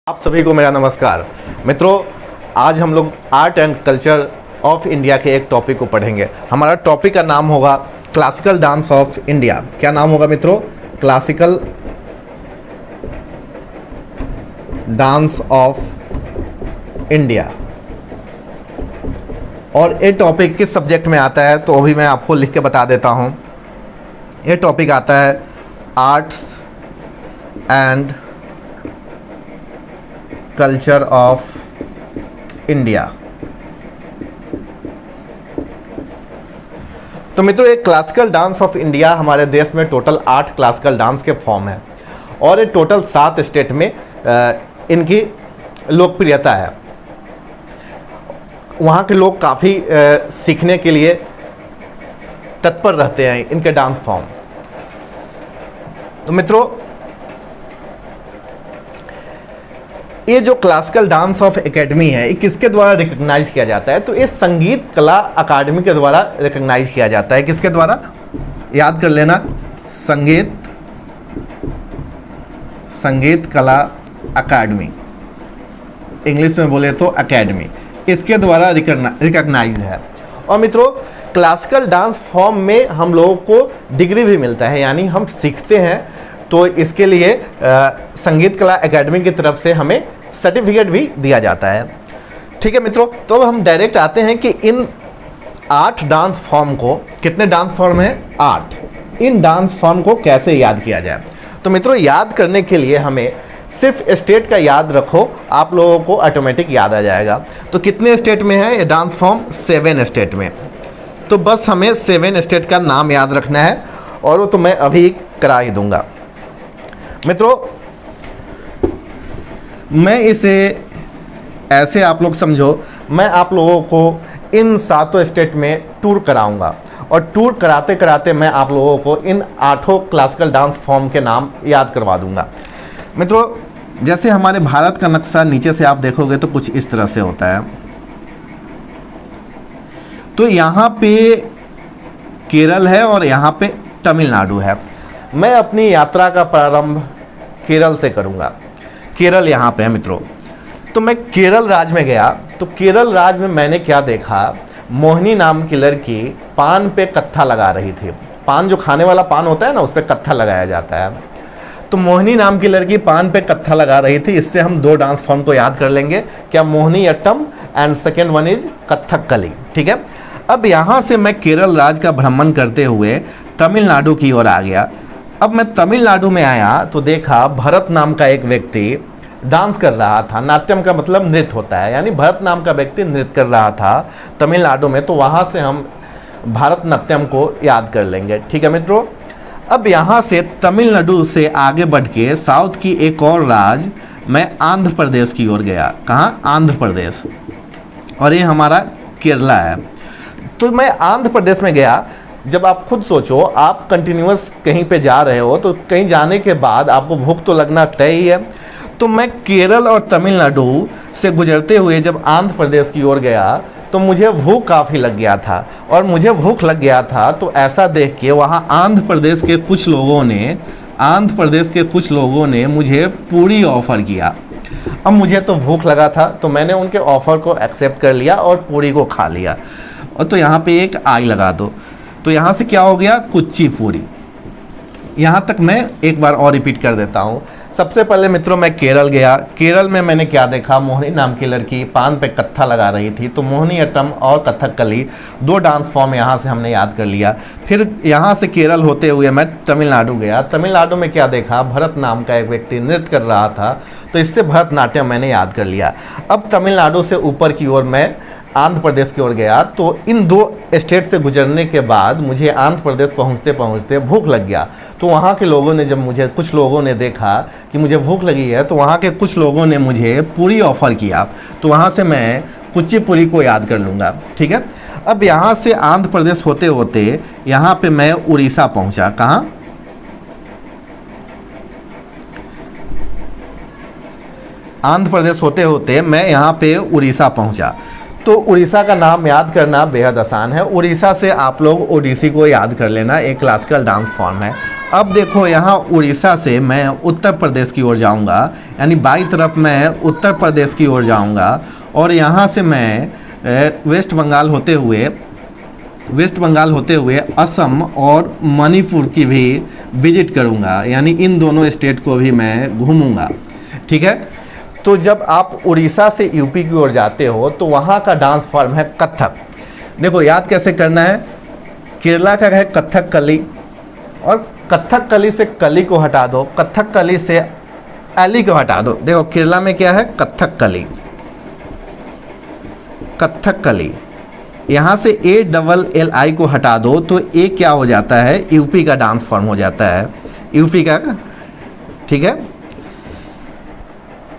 आप सभी को मेरा नमस्कार। मित्रों, आज हम लोग art and culture of India के एक टॉपिक को पढ़ेंगे। हमारा टॉपिक का नाम होगा क्लासिकल डांस ऑफ इंडिया। क्या नाम होगा मित्रों? Classical dance of India. और ये टॉपिक किस सब्जेक्ट में आता है तो अभी मैं आपको लिख के बता देता हूँ। ये टॉपिक आता है arts and culture of India. तो मित्रों, एक क्लासिकल डांस ऑफ इंडिया हमारे देश में टोटल 8 क्लासिकल डांस के फॉर्म है और ये टोटल 7 स्टेट में इनकी लोकप्रियता है। वहाँ के लोग काफ़ी सीखने के लिए तत्पर रहते हैं इनके डांस फॉर्म। तो मित्रों, ये जो क्लासिकल डांस ऑफ एकेडमी है, ये किसके द्वारा रिकॉग्नाइज किया जाता है? तो ये संगीत कला अकादमी के द्वारा रिकॉग्नाइज किया जाता है। किसके द्वारा? याद कर लेना, संगीत कला अकादमी, इंग्लिश में बोले तो अकेडमी, इसके द्वारा रिकॉग्नाइज है। और मित्रों, क्लासिकल डांस फॉर्म में हम लोगों को डिग्री भी मिलता है, यानी हम सीखते हैं तो इसके लिए संगीत कला अकादमी की तरफ से हमें सर्टिफिकेट भी दिया जाता है। ठीक है मित्रों, तो अब हम डायरेक्ट आते हैं कि इन 8 डांस फॉर्म को, कितने डांस फॉर्म हैं? 8। इन डांस फॉर्म को कैसे याद किया जाए? तो मित्रों, याद करने के लिए हमें सिर्फ स्टेट का याद रखो, आप लोगों को ऑटोमेटिक याद आ जाएगा। तो कितने स्टेट में है ये डांस फॉर्म? 7 स्टेट में। तो बस हमें 7 स्टेट का नाम याद रखना है और वो तो मैं अभी करा ही दूंगा। मित्रों, मैं इसे ऐसे आप लोग समझो, मैं आप लोगों को इन 7 स्टेट में टूर कराऊंगा और टूर कराते कराते मैं आप लोगों को इन 8 क्लासिकल डांस फॉर्म के नाम याद करवा दूंगा। मित्रों, जैसे हमारे भारत का नक्शा नीचे से आप देखोगे तो कुछ इस तरह से होता है। तो यहाँ पे केरल है और यहाँ पे तमिलनाडु है। मैं अपनी यात्रा का प्रारंभ केरल से करूँगा। केरल यहाँ पे है मित्रों। तो मैं केरल राज्य में गया, तो केरल राज्य में मैंने क्या देखा? मोहिनी नाम की लड़की पान पे कत्था लगा रही थी। पान, जो खाने वाला पान होता है ना, उस पर कत्था लगाया जाता है। तो मोहिनी नाम की लड़की पान पे कत्था लगा रही थी। इससे हम 2 डांस फॉर्म को याद कर लेंगे। क्या? Mohiniyattam and second one is Kathakali. ठीक है। अब यहाँ से मैं केरल राज्य का भ्रमण करते हुए तमिलनाडु की ओर आ गया। अब मैं तमिलनाडु में आया तो देखा भरत नाम का एक व्यक्ति डांस कर रहा था। नाट्यम का मतलब नृत्य होता है, यानी भरत नाम का व्यक्ति नृत्य कर रहा था तमिलनाडु में। तो वहाँ से हम भारतनाट्यम को याद कर लेंगे। ठीक है मित्रों। अब यहाँ से तमिलनाडु से आगे बढ़ के साउथ की एक और राज्य, मैं आंध्र प्रदेश की ओर गया। कहाँ? आंध्र प्रदेश। और ये हमारा केरला है। तो मैं आंध्र प्रदेश में गया। जब आप खुद सोचो, आप कंटिन्यूअस कहीं पे जा रहे हो तो कहीं जाने के बाद आपको भूख तो लगना तय ही है। तो मैं केरल और तमिलनाडु से गुजरते हुए जब आंध्र प्रदेश की ओर गया तो मुझे भूख काफ़ी लग गया था। और मुझे भूख लग गया था तो ऐसा देख के वहाँ आंध्र प्रदेश के कुछ लोगों ने मुझे पूरी ऑफ़र किया। अब मुझे तो भूख लगा था तो मैंने उनके ऑफ़र को एक्सेप्ट कर लिया और पूरी को खा लिया। और तो यहाँ पे एक आई लगा दो, तो यहाँ से क्या हो गया? कुचिपुड़ी। यहाँ तक मैं एक बार और रिपीट कर देता हूँ। सबसे पहले मित्रों, मैं केरल गया। केरल में मैंने क्या देखा? मोहिनी नाम की लड़की पान पे कत्था लगा रही थी। तो मोहिनीअट्टम और कथकली 2 डांस फॉर्म यहाँ से हमने याद कर लिया। फिर यहाँ से केरल होते हुए मैं तमिलनाडु गया। तमिलनाडु में क्या देखा? भरत नाम का एक व्यक्ति नृत्य कर रहा था, तो इससे भरतनाट्यम मैंने याद कर लिया। अब तमिलनाडु से ऊपर की ओर मैं आंध्र प्रदेश की ओर गया। तो इन 2 स्टेट से गुजरने के बाद मुझे आंध्र प्रदेश पहुंचते पहुंचते भूख लग गया। तो वहाँ के लोगों ने, जब मुझे कुछ लोगों ने देखा कि मुझे भूख लगी है, तो वहाँ के कुछ लोगों ने मुझे पूरी ऑफ़र किया। तो वहाँ से मैं कुचिपुड़ी को याद कर लूँगा। ठीक है। अब यहाँ से आंध्र प्रदेश होते होते यहाँ पे मैं उड़ीसा पहुँचा। कहाँ? आंध्र प्रदेश होते होते मैं यहाँ पे उड़ीसा पहुँचा। तो उड़ीसा का नाम याद करना बेहद आसान है। उड़ीसा से आप लोग ओडिसी को याद कर लेना, एक क्लासिकल डांस फॉर्म है। अब देखो यहाँ उड़ीसा से मैं उत्तर प्रदेश की ओर जाऊँगा, यानी बाई तरफ मैं उत्तर प्रदेश की ओर जाऊँगा और यहाँ से मैं वेस्ट बंगाल होते हुए असम और मणिपुर की भी विजिट करूँगा, यानी इन दोनों स्टेट को भी मैं घूमूँगा। ठीक है, तो जब आप उड़ीसा से यूपी की ओर जाते हो तो वहाँ का डांस फॉर्म है कथक। देखो याद कैसे करना है, केरला का है कथक कली, और कथक कली से कली को हटा दो, कथक कली से एली को हटा दो। देखो केरला में क्या है, कथक कली, कथक कली, यहाँ से ALLI को हटा दो तो ए क्या हो जाता है, यूपी का डांस फॉर्म हो जाता है, यूपी का। ठीक है,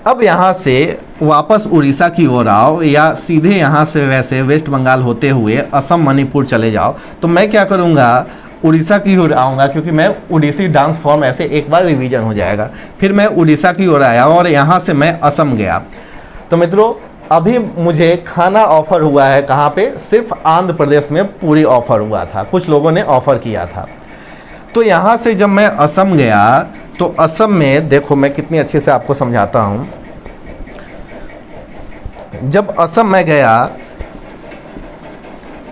अब यहाँ से वापस उड़ीसा की ओर आओ या सीधे यहाँ से वैसे वेस्ट बंगाल होते हुए असम मणिपुर चले जाओ। तो मैं क्या करूँगा, उड़ीसा की ओर आऊँगा, क्योंकि मैं उड़ीसी डांस फॉर्म ऐसे एक बार रिवीजन हो जाएगा। फिर मैं उड़ीसा की ओर आया और यहाँ से मैं असम गया। तो मित्रों अभी मुझे खाना ऑफ़र हुआ है कहाँ पे, सिर्फ आंध्र प्रदेश में पूरी ऑफ़र हुआ था, कुछ लोगों ने ऑफ़र किया था। तो यहाँ से जब मैं असम गया तो असम में देखो मैं कितनी अच्छे से आपको समझाता हूँ। जब असम में गया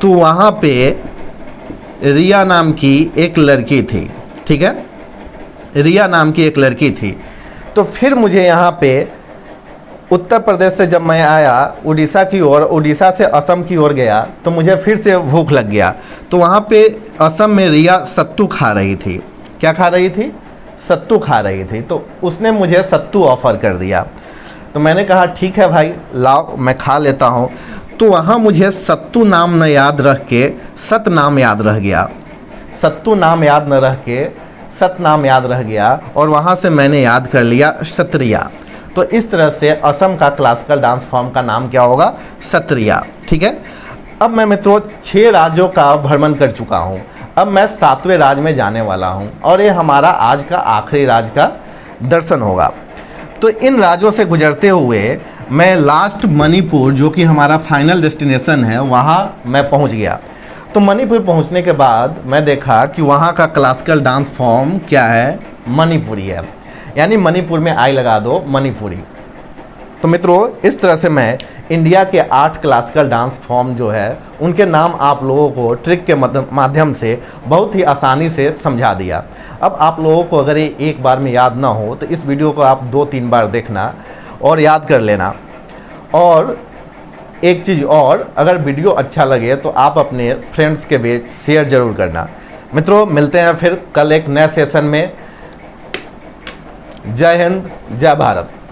तो वहाँ पे रिया नाम की एक लड़की थी। ठीक है, रिया नाम की एक लड़की थी। तो फिर मुझे यहाँ पे उत्तर प्रदेश से जब मैं आया उड़ीसा की ओर, उड़ीसा से असम की ओर गया तो मुझे फिर से भूख लग गया। तो वहाँ पे असम में रिया सत्तू खा रही थी। क्या खा रही थी, सत्तू खा रही थी। तो उसने मुझे सत्तू ऑफ़र कर दिया। तो मैंने कहा ठीक है भाई लाओ मैं खा लेता हूँ। तो वहाँ मुझे सत्तू नाम न याद रख के सत नाम याद रह गया, सत्तू नाम याद न रह के सत नाम याद रह गया, और वहाँ से मैंने याद कर लिया सत्रिया। तो इस तरह से असम का क्लासिकल डांस फॉर्म का नाम क्या होगा, सत्रिया। ठीक है, अब मैं मित्रों 6 राज्यों का भ्रमण कर चुका हूँ। अब मैं 7वें राज्य में जाने वाला हूँ और ये हमारा आज का आखिरी राज्य का दर्शन होगा। तो इन राज्यों से गुजरते हुए मैं लास्ट मणिपुर, जो कि हमारा फाइनल डेस्टिनेशन है, वहाँ मैं पहुँच गया। तो मणिपुर पहुँचने के बाद मैं देखा कि वहाँ का क्लासिकल डांस फॉर्म क्या है, मणिपुरी है, यानी मणिपुर में आई लगा दो मणिपुरी। तो मित्रों इस तरह से मैं इंडिया के 8 क्लासिकल डांस फॉर्म जो है उनके नाम आप लोगों को ट्रिक के माध्यम से बहुत ही आसानी से समझा दिया। अब आप लोगों को अगर ये एक बार में याद ना हो तो इस वीडियो को आप 2-3 बार देखना और याद कर लेना। और एक चीज़ और, अगर वीडियो अच्छा लगे तो आप अपने फ्रेंड्स के बीच शेयर ज़रूर करना। मित्रों मिलते हैं फिर कल एक नए सेशन में। जय हिंद, जय भारत।